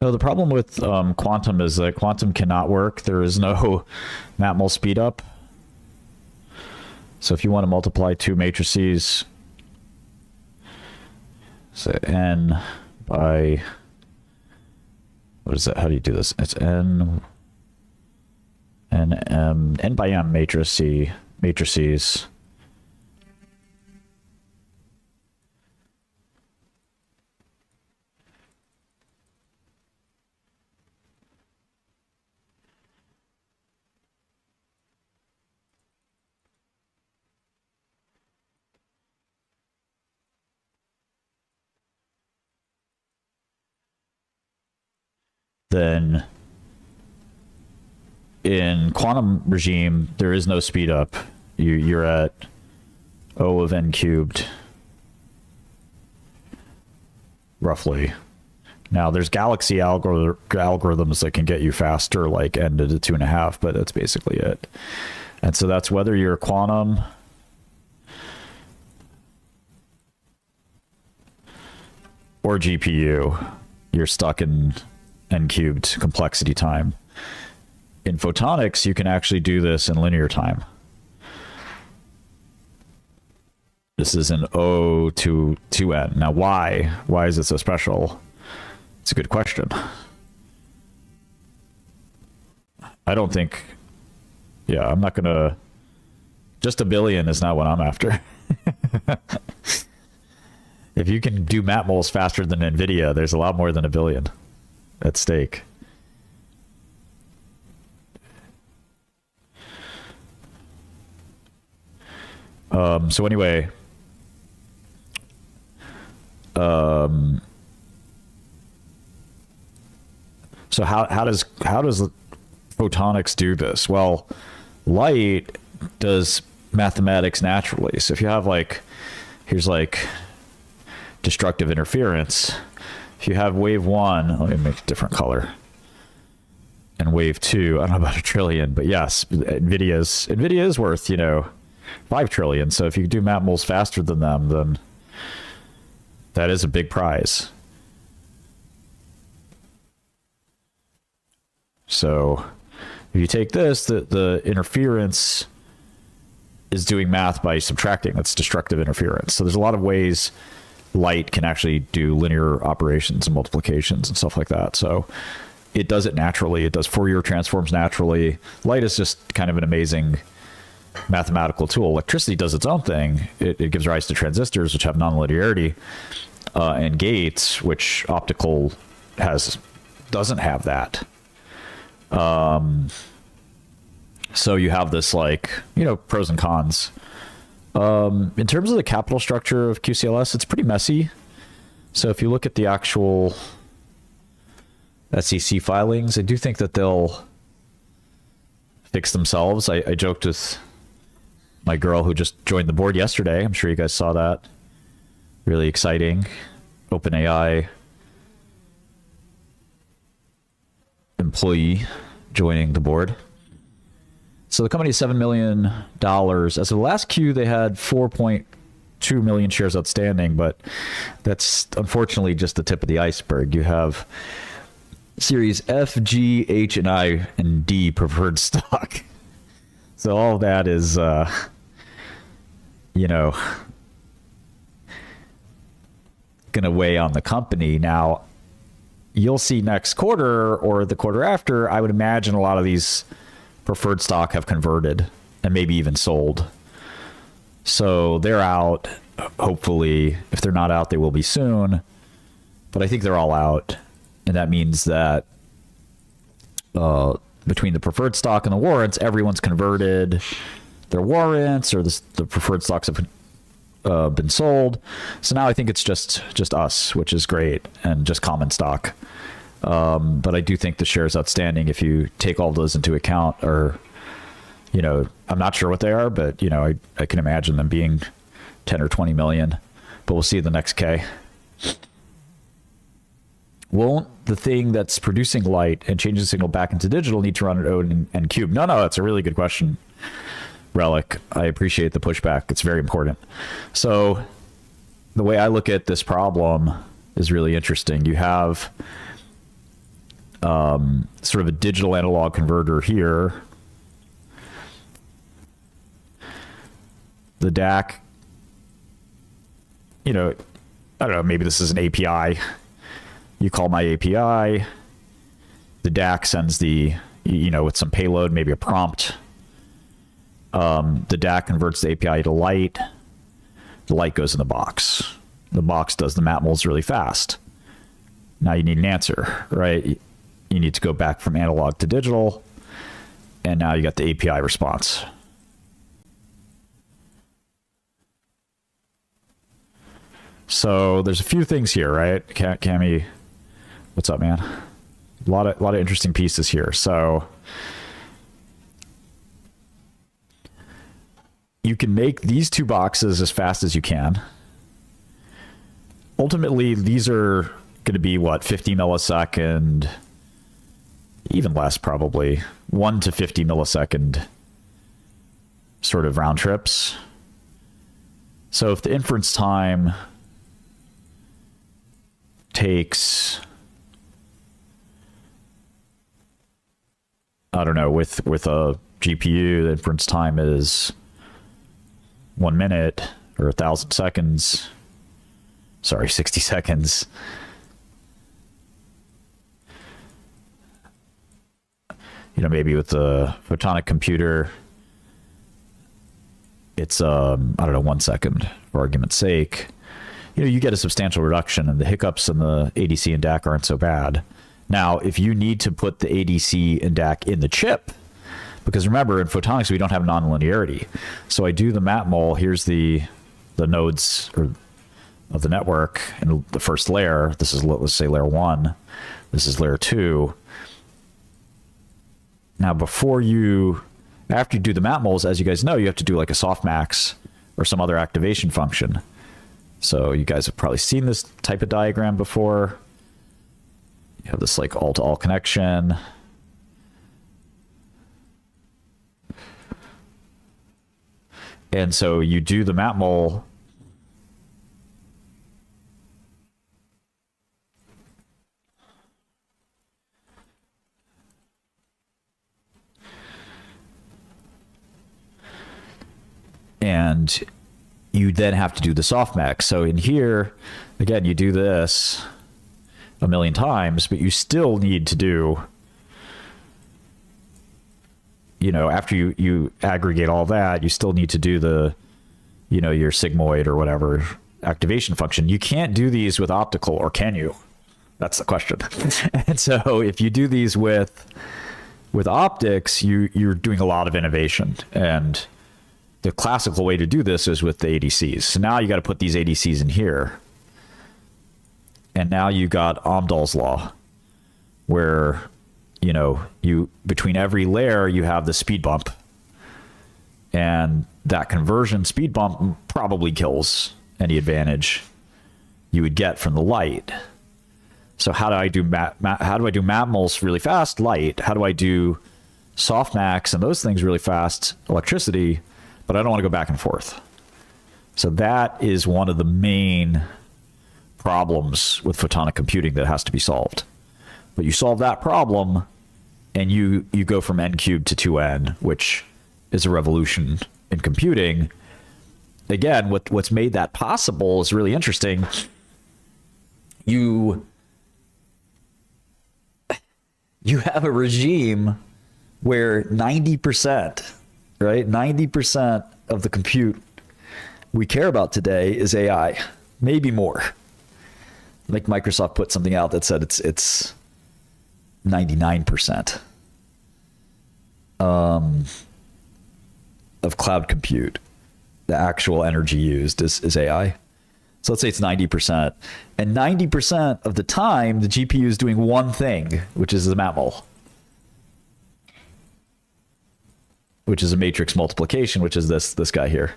No, the problem with quantum is that quantum cannot work. There is no matmul speed up. So if you want to multiply two matrices, say n by, what is that? How do you do this? It's n by m matrices. Then in quantum regime, there is no speed up. You're at O of n cubed, roughly. Now, there's galaxy algorithms that can get you faster, like n to the 2.5, but that's basically it. And so that's whether you're quantum or GPU, you're stuck in n cubed complexity time. In photonics, you can actually do this in linear time. This is an O to 2n. Now, why? Why is it so special? It's a good question. I don't think... Yeah, I'm not going to... Just a billion is not what I'm after. If you can do matmuls faster than NVIDIA, there's a lot more than a billion at stake. So anyway, so how does photonics do this? Well, light does mathematics naturally. So if you have like, here's like destructive interference. If you have wave 1, let me make a different color, and wave 2, I don't know about a trillion, but yes, NVIDIA is worth, 5 trillion. So if you do matmuls faster than them, then that is a big prize. So if you take this, the interference is doing math by subtracting. That's destructive interference. So there's a lot of ways light can actually do linear operations and multiplications and stuff like that. So it does it naturally. It does Fourier transforms naturally. Light is just kind of an amazing mathematical tool. Electricity does its own thing. It gives rise to transistors, which have nonlinearity, and gates, which optical doesn't have that. So you have this, like, pros and cons. In terms of the capital structure of QCLS, it's pretty messy. So if you look at the actual SEC filings, I do think that they'll fix themselves. I joked with my girl who just joined the board yesterday. I'm sure you guys saw that. Really exciting. OpenAI employee joining the board. So the company is $7 million. As of the last Q, they had 4.2 million shares outstanding, but that's unfortunately just the tip of the iceberg. You have Series F, G, H, and I, and D preferred stock. So all of that is, going to weigh on the company. Now, you'll see next quarter or the quarter after, I would imagine a lot of these preferred stock have converted and maybe even sold. So they're out. Hopefully, if they're not out, they will be soon. But I think they're all out. And that means that between the preferred stock and the warrants, everyone's converted their warrants, or the preferred stocks have been sold. So now I think it's just us, which is great, and just common stock. But I do think the shares outstanding, if you take all those into account, are, I'm not sure what they are, but I can imagine them being 10 or 20 million. But we'll see the next K. Won't the thing that's producing light and changing the signal back into digital need to run an O and cube? No, that's a really good question, Relic. I appreciate the pushback. It's very important. So the way I look at this problem is really interesting. You have sort of a digital analog converter here. The DAC, I don't know, maybe this is an API. You call my API. The DAC sends with some payload, maybe a prompt. The DAC converts the API to light. The light goes in the box. The box does the matmul's really fast. Now you need an answer, right? You need to go back from analog to digital. And now you got the API response. So there's a few things here, right? Cami, what's up, man? A lot of interesting pieces here. So you can make these two boxes as fast as you can. Ultimately, these are going to be 50 millisecond, even less probably, 1 to 50 millisecond sort of round trips. So if the inference time takes, I don't know, with a GPU, the inference time is 1 minute or 1,000 seconds. Sorry, 60 seconds. Maybe with the photonic computer, it's, I don't know, 1 second for argument's sake. You get a substantial reduction, and the hiccups in the ADC and DAC aren't so bad. Now, if you need to put the ADC and DAC in the chip, because remember, in photonics, we don't have nonlinearity. So I do the matmul. Here's the nodes of the network in the first layer. This is, let's say, layer 1. This is layer 2. Now, after you do the matmuls, as you guys know, you have to do like a softmax or some other activation function. So you guys have probably seen this type of diagram before. You have this like all-to-all connection. And so you do the matmul. And you then have to do the softmax. So in here, again, you do this a million times, but you still need to do, after you aggregate all that, you still need to do the, your sigmoid or whatever activation function. You can't do these with optical, or can you? That's the question. And so if you do these with optics, you're doing a lot of innovation. And the classical way to do this is with the ADCs. So now you got to put these ADCs in here. And now you got Amdahl's law, where, between every layer, you have the speed bump. And that conversion speed bump probably kills any advantage you would get from the light. So how do I do matmuls really fast? Light. How do I do softmax and those things really fast? Electricity. But I don't want to go back and forth. So that is one of the main problems with photonic computing that has to be solved. But you solve that problem, and you go from n cubed to 2n, which is a revolution in computing. Again, what's made that possible is really interesting. You have a regime where 90%, right? 90% of the compute we care about today is AI, maybe more. Like Microsoft put something out that said it's 99% of cloud compute. The actual energy used is AI. So let's say it's 90%. And 90% of the time, the GPU is doing one thing, which is the matmul, which is a matrix multiplication, which is this guy here.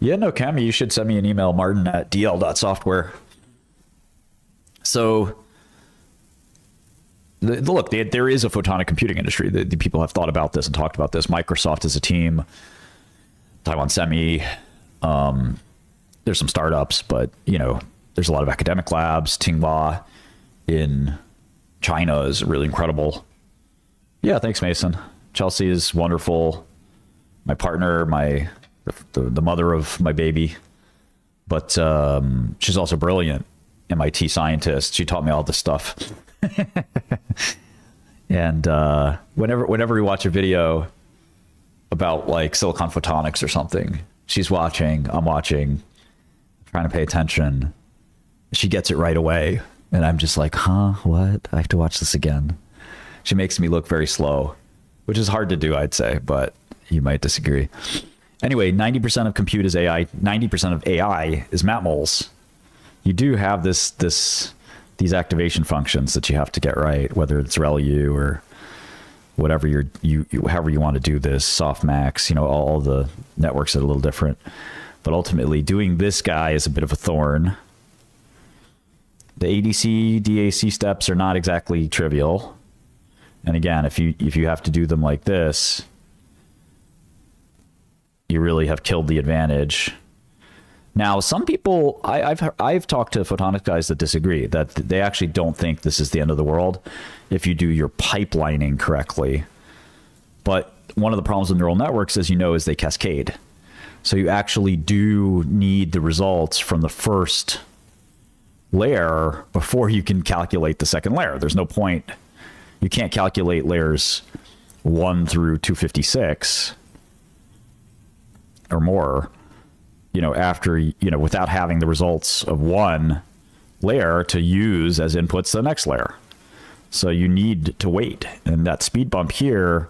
Yeah, no, Cami, you should send me an email, martin@dl.software. So, look, there is a photonic computing industry. The people have thought about this and talked about this. Microsoft is a team, Taiwan Semi. There's some startups, but, there's a lot of academic labs. Tsinghua in China is really incredible. Yeah, thanks, Mason. Chelsea is wonderful. My partner, the mother of my baby. But she's also brilliant. MIT scientist. She taught me all this stuff. And whenever we watch a video about like silicon photonics or something, she's watching, I'm watching, trying to pay attention. She gets it right away. And I'm just like, huh, what? I have to watch this again. She makes me look very slow, which is hard to do, I'd say, but you might disagree. Anyway, 90% of compute is AI. 90% of AI is matmoles. You do have these activation functions that you have to get right, whether it's ReLU or whatever however you want to do this, softmax, all the networks are a little different. But ultimately, doing this guy is a bit of a thorn. The ADC, DAC steps are not exactly trivial. And again, if you have to do them like this, you really have killed the advantage. Now, some people, I've talked to photonic guys that disagree, that they actually don't think this is the end of the world if you do your pipelining correctly. But one of the problems with neural networks, as you know, is they cascade. So you actually do need the results from the first layer before you can calculate the second layer. There's no point. You can't calculate layers 1 through 256 or more, after, without having the results of one layer to use as inputs to the next layer. So you need to wait. And that speed bump here,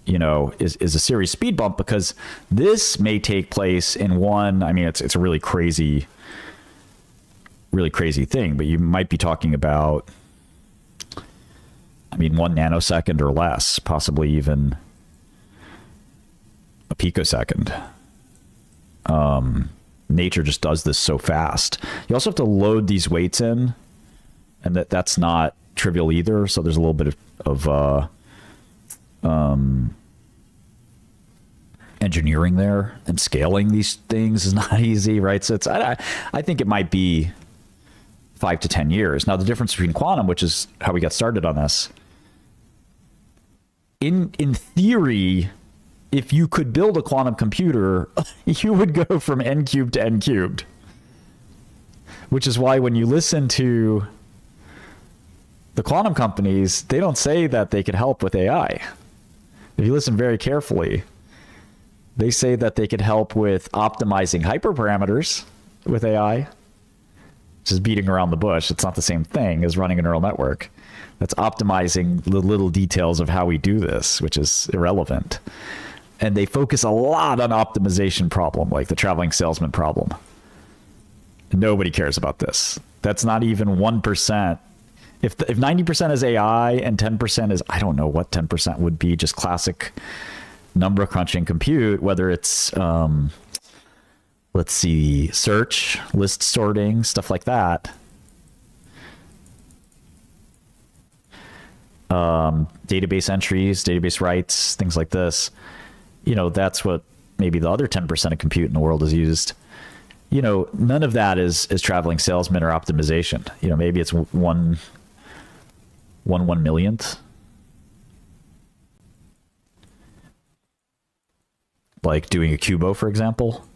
is a serious speed bump, because this may take place in one, it's a really crazy thing, but you might be talking about, 1 nanosecond or less, possibly even a picosecond. Nature just does this so fast. You also have to load these weights in, and that's not trivial either. So there's a little bit of engineering there, and scaling these things is not easy, right? So I think it might be 5 to 10 years. Now, the difference between quantum, which is how we got started on this, in theory, if you could build a quantum computer, you would go from n cubed to n cubed. Which is why when you listen to the quantum companies, they don't say that they could help with AI. If you listen very carefully, they say that they could help with optimizing hyperparameters with AI. Just beating around the bush. It's not the same thing as running a neural network. That's optimizing the little details of how we do this, which is irrelevant. And they focus a lot on optimization problem, like the traveling salesman problem. Nobody cares about this. That's not even 1%. If 90% is AI and 10% is, I don't know what 10% would be, just classic number crunching compute, whether it's, let's see, search, list sorting, stuff like that. Database entries, database writes, things like this. That's what maybe the other 10% of compute in the world is used. None of that is traveling salesman or optimization. Maybe it's one millionth. Like doing a cubo, for example.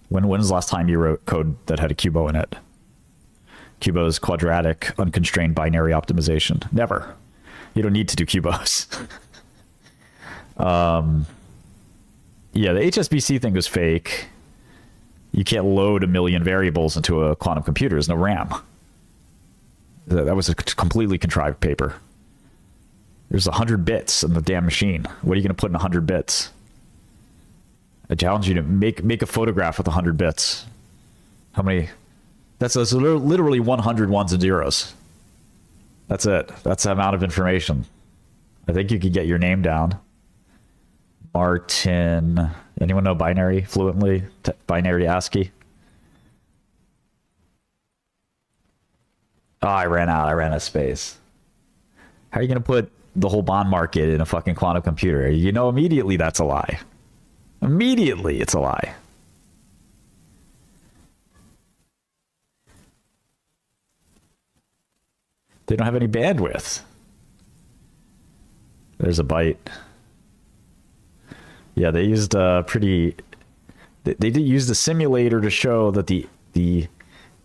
When was the last time you wrote code that had a cubo in it? Cubo is quadratic, unconstrained binary optimization. Never. You don't need to do cubos. Yeah, the HSBC thing was fake. You can't load 1 million variables into a quantum computer. There's no RAM. That was a completely contrived paper. There's 100 bits in the damn machine. What are you going to put in 100 bits? I challenge you to make a photograph with 100 bits. How many? That's literally 100 ones and zeros. That's it. That's the amount of information. I think you could get your name down. Martin. Anyone know binary fluently? Binary ASCII? Oh, I ran out of space. How are you going to put the whole bond market in a fucking quantum computer? Immediately that's a lie. Immediately it's a lie. They don't have any bandwidth. There's a byte. Yeah, they used they did use the simulator to show that the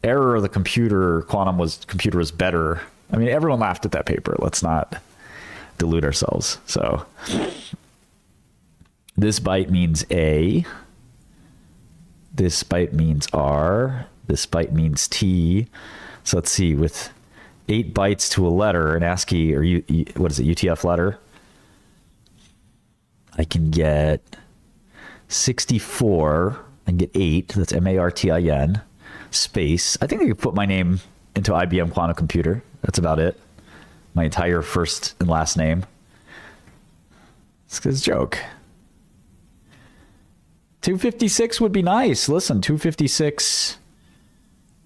error of the computer was better. I mean, everyone laughed at that paper. Let's not delude ourselves. So this byte means A. This byte means R. This byte means T. So let's see, with 8 bytes to a letter, an ASCII or what is it, UTF letter, I can get 64. I can get 8. That's MARTIN space. I think I could put my name into IBM Quantum Computer. That's about it. My entire first and last name. It's a joke. 256 would be nice. Listen, 256,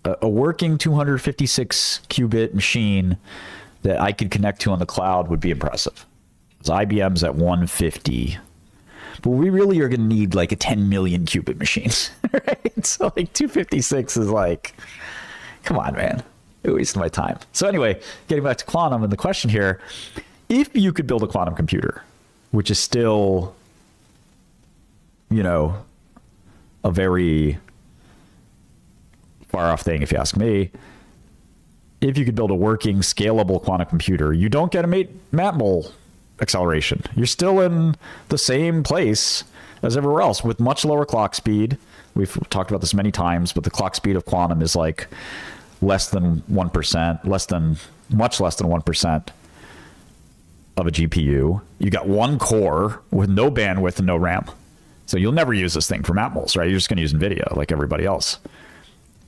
a working 256 qubit machine that I could connect to on the cloud would be impressive. IBM's at 150. But we really are going to need like a 10 million qubit machines, right? So like 256 is like, come on, man. It wasted my time. So anyway, getting back to quantum and the question here, if you could build a quantum computer, which is still, you know, a very far off thing, if you ask me, if you could build a working, scalable quantum computer, you don't get a matmul acceleration. You're still in the same place as everywhere else with much lower clock speed. We've talked about this many times, but the clock speed of quantum is like less than 1%, much less than 1% of a GPU. You got one core with no bandwidth and no RAM. So you'll never use this thing for matmuls, right? You're just going to use NVIDIA like everybody else.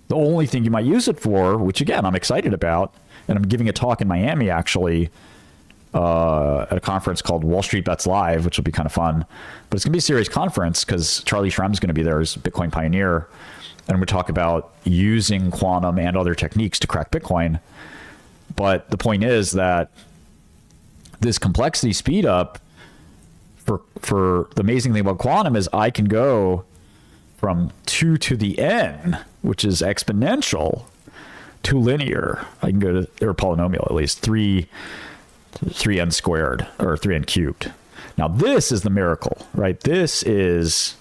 The only thing you might use it for, which again, I'm excited about, and I'm giving a talk in Miami actually, at a conference called Wall Street Bets Live, which will be kind of fun. But it's going to be a serious conference because Charlie Shrem's going to be there as Bitcoin pioneer. And we talk about using quantum and other techniques to crack Bitcoin. But the point is that this complexity speed up, for the amazing thing about quantum is I can go from 2 to the n, which is exponential, to linear. I can go to, or polynomial at least, 3n squared or 3n cubed. Now this is the miracle, right? This is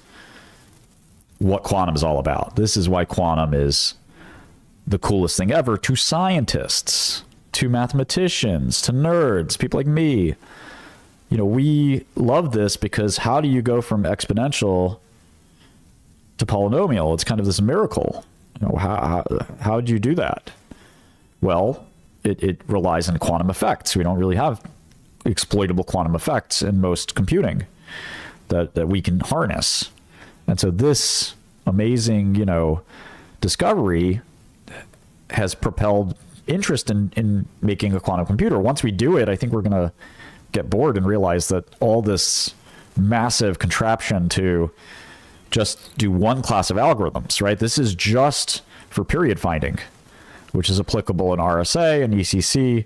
what quantum is all about. This is why quantum is the coolest thing ever to scientists, to mathematicians, to nerds, people like me. You know, we love this because how do you go from exponential to polynomial? It's kind of this miracle. You know, how do you do that? Well, it relies on quantum effects. We don't really have exploitable quantum effects in most computing that we can harness. And so this amazing, you know, discovery has propelled interest in making a quantum computer. Once we do it, I think we're going to get bored and realize that all this massive contraption to just do one class of algorithms, right? This is just for period finding, which is applicable in RSA and ECC.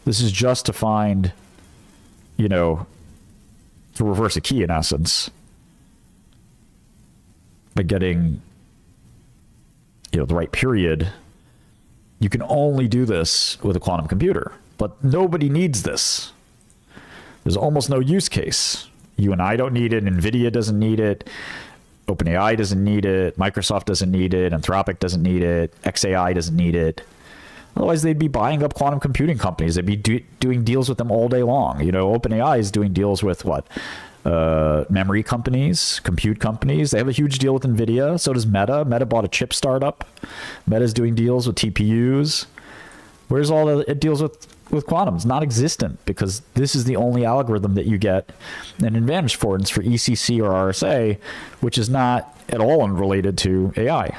This is just to find, you know, to reverse a key in essence by getting, you know, the right period. You can only do this with a quantum computer, but nobody needs this. There's almost no use case. You and I don't need it. NVIDIA doesn't need it. OpenAI doesn't need it. Microsoft doesn't need it. Anthropic doesn't need it. XAI doesn't need it. Otherwise, they'd be buying up quantum computing companies. They'd be doing deals with them all day long. You know, OpenAI is doing deals with what? Memory companies, compute companies. They have a huge deal with NVIDIA. So does Meta. Meta bought a chip startup. Meta's doing deals with TPUs. Where's all the deals with quantum? It's non-existent because this is the only algorithm that you get an advantage for. And it's for ECC or RSA, which is not at all related to AI.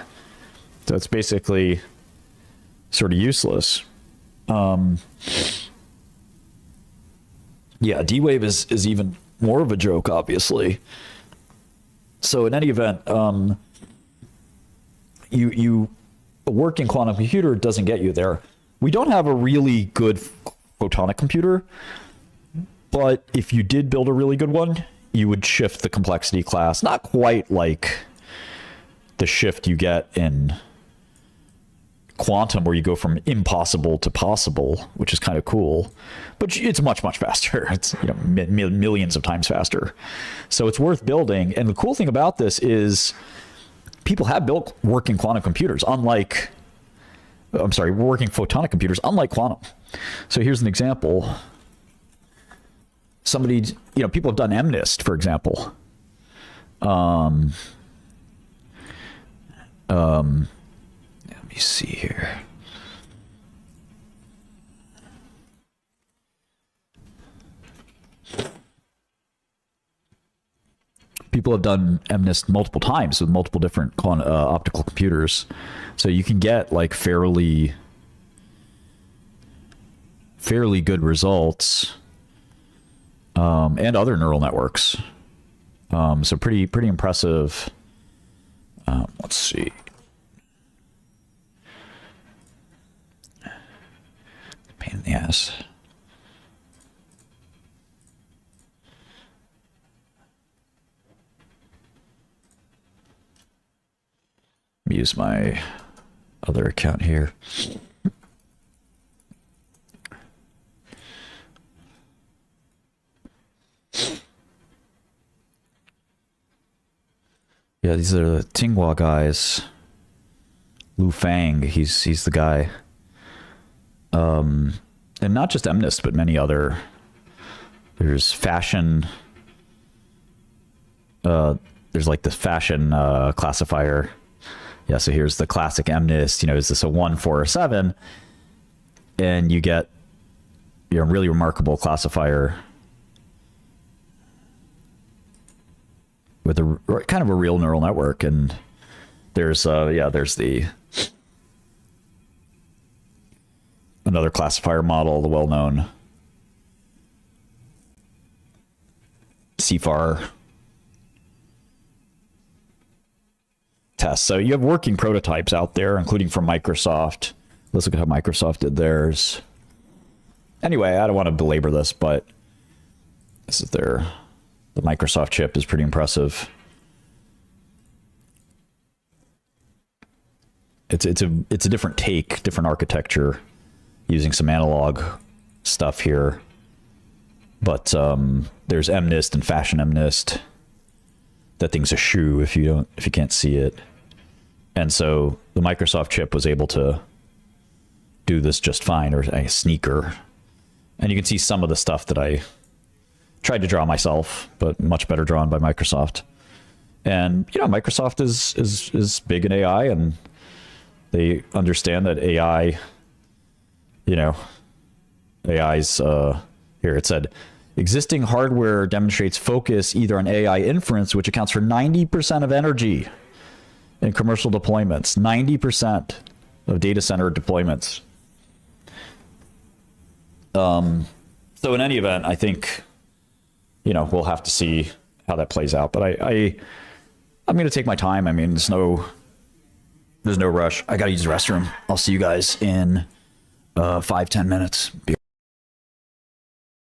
So it's basically sort of useless. Yeah, D-Wave is even more of a joke, obviously. So in any event, a working quantum computer doesn't get you there. We don't have a really good photonic computer, but if you did build a really good one, you would shift the complexity class, not quite like the shift you get in quantum where you go from impossible to possible, which is kind of cool, but it's much, much faster. It's, you know, millions of times faster. So it's worth building. And the cool thing about this is people have built working quantum computers, working photonic computers, unlike quantum. So here's an example. Somebody, you know, people have done MNIST, for example. Let me see here. People have done MNIST multiple times with multiple different optical computers. So you can get like fairly good results, and other neural networks. So pretty impressive. Let's see. Pain in the ass. Let me use my other account here. Yeah, these are the Tsinghua guys. Lu Fang, he's the guy. And not just MNIST, but many other. There's fashion. There's like the fashion classifier. Yeah, so here's the classic MNIST. You know, is this a 1, 4, or 7? And you get, you know, really remarkable classifier with a kind of a real neural network. And there's there's another classifier model, the well-known CFAR test. So you have working prototypes out there, including from Microsoft. Let's look at how Microsoft did theirs. Anyway, I don't want to belabor this, but this is the Microsoft chip is pretty impressive. It's a different take, different architecture, using some analog stuff here. But there's MNIST and fashion MNIST. That thing's a shoe if you can't see it. And so the Microsoft chip was able to do this just fine, or a sneaker. And you can see some of the stuff that I tried to draw myself, but much better drawn by Microsoft. And you know, Microsoft is big in AI, and they understand that AI, you know, AI's here it said, existing hardware demonstrates focus either on AI inference, which accounts for 90% of energy in commercial deployments, 90% of data center deployments. So in any event, I think, you know, we'll have to see how that plays out. But I'm going to take my time. I mean, there's no rush. I got to use the restroom. I'll see you guys in 5-10 minutes.